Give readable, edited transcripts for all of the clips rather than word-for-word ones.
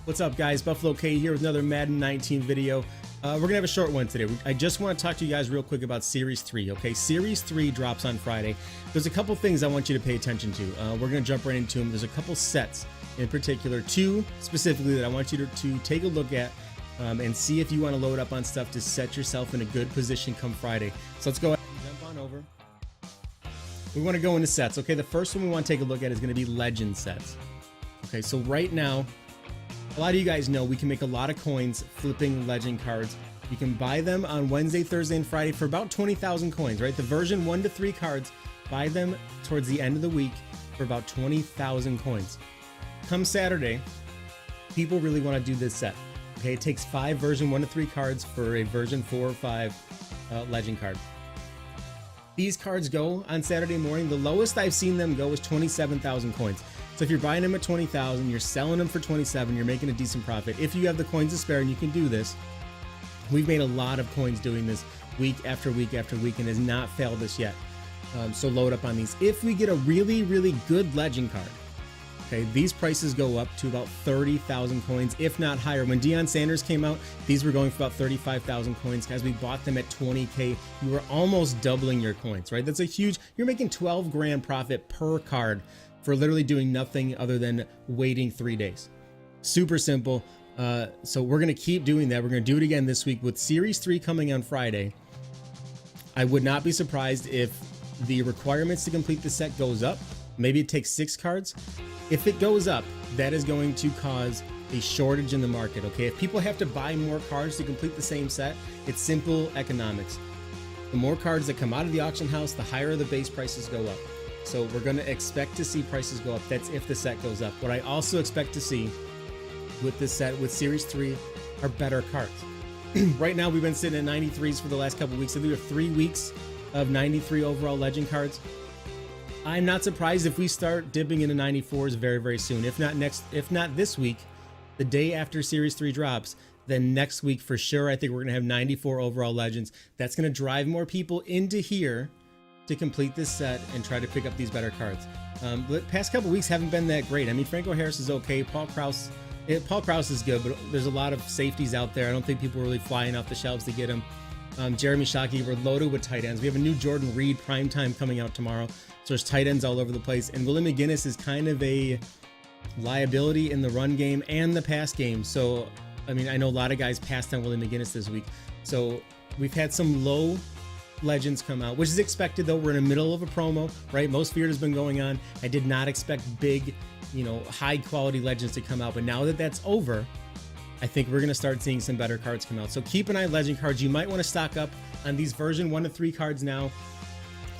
What's up, guys? Buffalo K here with another Madden 19 video. We're gonna have a short one today. I just want to talk to you guys real quick about Series 3, okay? Series 3 drops on Friday. There's a couple things I want you to pay attention to. We're gonna jump right into them. There's a couple sets in particular, two specifically that I want you to take a look at and see if you want to load up on stuff to set yourself in a good position come Friday. So let's go ahead and jump on over. We want to go into sets, okay? The first one we want to take a look at is going to be legend sets. Okay, so right now, a lot of you guys know we can make a lot of coins flipping legend cards. You can buy them on Wednesday, Thursday, and Friday for about 20,000 coins, right? The version 1 to 3 cards, buy them towards the end of the week for about 20,000 coins. Come Saturday, people really want to do this set. Okay, it takes 5 version 1 to 3 cards for a version 4 or 5 legend card. These cards go on Saturday morning. The lowest I've seen them go is 27,000 coins. So if you're buying them at 20,000, you're selling them for 27, you're making a decent profit. If you have the coins to spare and you can do this, we've made a lot of coins doing this week after week after week and has not failed us yet. So load up on these. If we get a really, really good legend card, okay, these prices go up to about 30,000 coins, if not higher. When Deion Sanders came out, these were going for about 35,000 coins. Guys, we bought them at 20K. You were almost doubling your coins, right? That's a huge, you're making 12 grand profit per card for literally doing nothing other than waiting 3 days. Super simple. So we're going to keep doing that. We're going to do it again this week with Series 3 coming on Friday. I would not be surprised if the requirements to complete the set goes up. Maybe it takes 6 cards. If it goes up, that is going to cause a shortage in the market, okay? If people have to buy more cards to complete the same set, it's simple economics. The more cards that come out of the auction house, the higher the base prices go up. So we're going to expect to see prices go up. That's if the set goes up. What I also expect to see with this set, with Series 3, are better cards. Right now, we've been sitting at 93s for the last couple weeks. So there are 3 weeks of 93 overall legend cards. I'm not surprised if we start dipping into 94s very, very soon. If not this week, the day after Series 3 drops, then next week for sure, I think we're going to have 94 overall legends. That's going to drive more people into here to complete this set and try to pick up these better cards. The past couple weeks haven't been that great. I mean, Franco Harris is okay. Paul Krause is good, but there's a lot of safeties out there. I don't think people are really flying off the shelves to get him. Jeremy Shockey, we're loaded with tight ends. We have a new Jordan Reed primetime coming out tomorrow. So there's tight ends all over the place. And Willie McGinnis is kind of a liability in the run game and the pass game. So, I mean, I know a lot of guys passed on Willie McGinnis this week. So we've had some low legends come out, which is expected though. We're in the middle of a promo, right? Most feared has been going on. I did not expect big, high quality legends to come out. But now that that's over, I think we're going to start seeing some better cards come out. So keep an eye on legend cards. You might want to stock up on these version 1 to 3 cards now.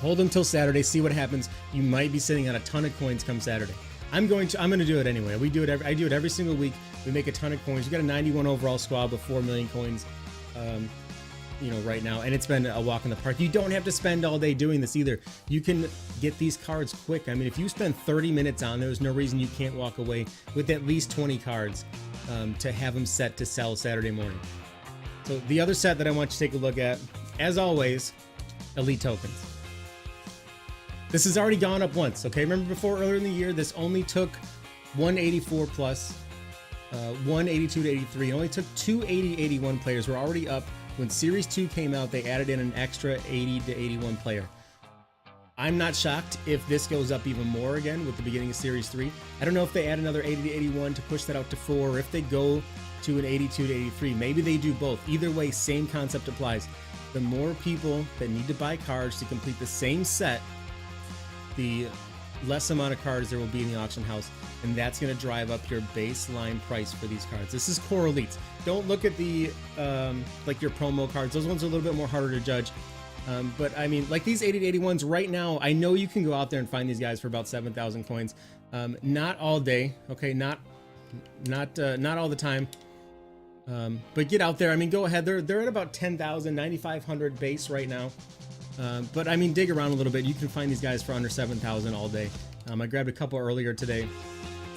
Hold them till Saturday, see what happens. You might be sitting on a ton of coins come Saturday. I'm going to do it anyway. I do it every single week. We make a ton of coins. We got a 91 overall squad with 4 million coins, right now, and it's been a walk in the park. You don't have to spend all day doing this either. You can get these cards quick. I mean, if you spend 30 minutes on, there's no reason you can't walk away with at least 20 cards to have them set to sell Saturday morning. So the other set that I want you to take a look at, as always, elite tokens. This has already gone up once, okay? Remember before, earlier in the year, this only took 184 plus, 182 to 83. It only took 2 80-81 players. We're already up. When Series 2 came out, they added in an extra 80 to 81 player. I'm not shocked if this goes up even more again with the beginning of Series 3. I don't know if they add another 80 to 81 to push that out to 4, or if they go to an 82 to 83. Maybe they do both. Either way, same concept applies. The more people that need to buy cards to complete the same set, the less amount of cards there will be in the auction house, and that's going to drive up your baseline price for these cards. This is core elites. Don't look at the like your promo cards. Those ones are a little bit more harder to judge. But I mean, like these 80 to 81s right now, I know you can go out there and find these guys for about 7,000 coins. Not all day, okay? Not all the time. But get out there. I mean, go ahead. They're at about 10,000, 9,500 base right now. But I mean, dig around a little bit. You can find these guys for under 7,000 all day. I grabbed a couple earlier today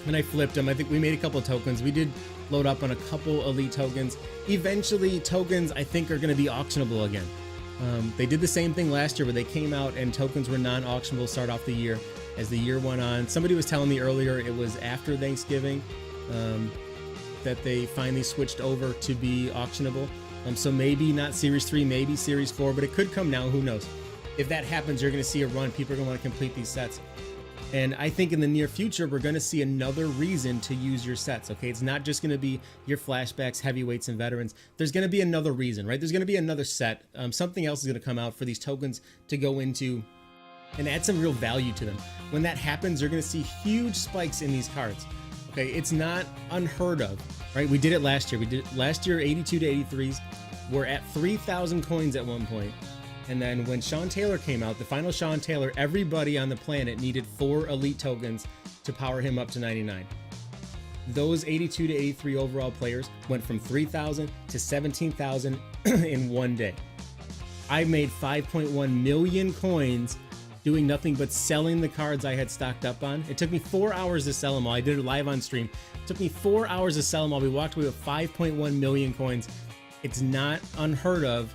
and I flipped them. I think we made a couple of tokens. We did load up on a couple elite tokens. Eventually, tokens I think are going to be auctionable again. They did the same thing last year where they came out and tokens were non-auctionable to start off the year. As the year went on, somebody was telling me earlier it was after Thanksgiving. that they finally switched over to be auctionable. So maybe not Series 3, maybe Series 4, but it could come now, who knows. If that happens, you're going to see a run. People are going to want to complete these sets. And I think in the near future, we're going to see another reason to use your sets, okay? It's not just going to be your flashbacks, heavyweights, and veterans. There's going to be another reason, right? There's going to be another set. Something else is going to come out for these tokens to go into and add some real value to them. When that happens, you're going to see huge spikes in these cards, okay? It's not unheard of, right? We did it last year. We did it last year, 82 to 83s. We're at 3,000 coins at one point. And then when Sean Taylor came out, the final Sean Taylor, everybody on the planet needed 4 elite tokens to power him up to 99. Those 82 to 83 overall players went from 3,000 to 17,000 in one day. I made 5.1 million coins doing nothing but selling the cards I had stocked up on. It took me 4 hours to sell them all. I did it live on stream. It took me 4 hours to sell them all. We walked away with 5.1 million coins. It's not unheard of,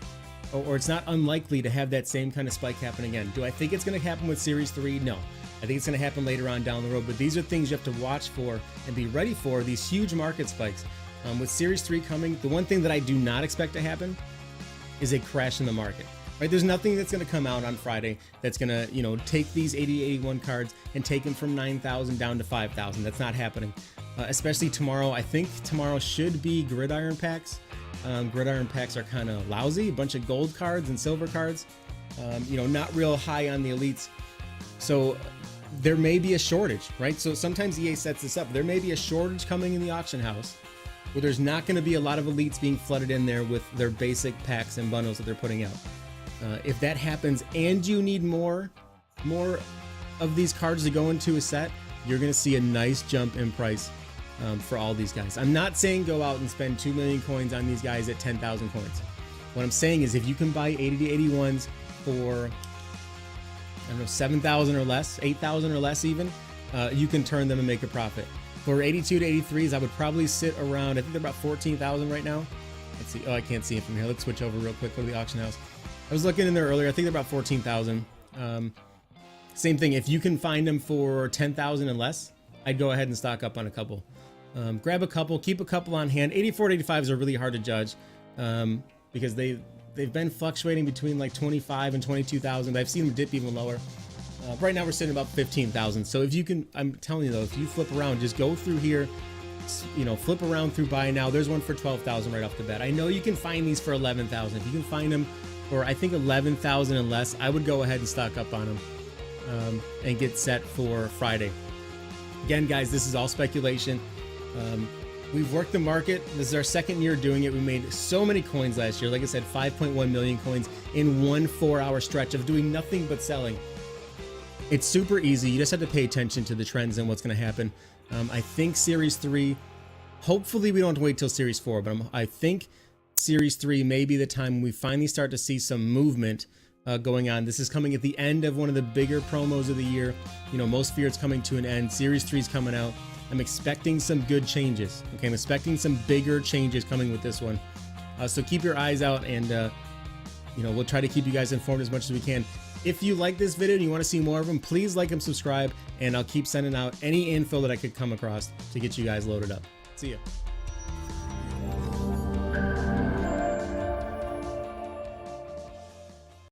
or it's not unlikely to have that same kind of spike happen again. Do I think it's going to happen with Series 3? No. I think it's going to happen later on down the road, but these are things you have to watch for and be ready for, these huge market spikes. With Series 3 coming, the one thing that I do not expect to happen is a crash in the market. Right? There's nothing that's going to come out on Friday that's going to, take these 80, 81 cards and take them from 9,000 down to 5,000. That's not happening. Especially tomorrow. I think tomorrow should be gridiron packs. Gridiron packs are kind of lousy, a bunch of gold cards and silver cards, not real high on the elites. So there may be a shortage, right? So sometimes EA sets this up. There may be a shortage coming in the auction house where there's not going to be a lot of elites being flooded in there with their basic packs and bundles that they're putting out. If that happens and you need more of these cards to go into a set, you're going to see a nice jump in price for all these guys. I'm not saying go out and spend 2 million coins on these guys at 10,000 coins. What I'm saying is if you can buy 80 to 81s for, I don't know, 7,000 or less, 8,000 or less even, you can turn them and make a profit. For 82 to 83s, I would probably sit around, I think they're about 14,000 right now. Let's see. Oh, I can't see it from here. Let's switch over real quick, go to the auction house. I was looking in there earlier. I think they're about 14,000. Same thing. If you can find them for 10,000 and less, I'd go ahead and stock up on a couple. Grab a couple, keep a couple on hand. 84 to 85s are really hard to judge because they've been fluctuating between like 25 and 22,000. I've seen them dip even lower. Right now we're sitting about 15,000. So if you can, I'm telling you though, if you flip around, just go through here, flip around through buy now. There's one for 12,000 right off the bat. I know you can find these for 11,000. If you can find them for, I think 11,000 and less, I would go ahead and stock up on them and get set for Friday. Again, guys, this is all speculation. We've worked the market. This is our second year doing it. We made so many coins last year. Like I said, 5.1 million coins in one 4-hour stretch of doing nothing but selling. It's super easy. You just have to pay attention to the trends and what's going to happen. I think Series 3, hopefully we don't have to wait till Series 4, but I think Series 3 may be the time when we finally start to see some movement going on. This is coming at the end of one of the bigger promos of the year. Most Fear it's coming to an end. Series 3 is coming out. I'm expecting some good changes. Okay, I'm expecting some bigger changes coming with this one. So keep your eyes out, and we'll try to keep you guys informed as much as we can. If you like this video and you want to see more of them, please like and subscribe, and I'll keep sending out any info that I could come across to get you guys loaded up. See ya.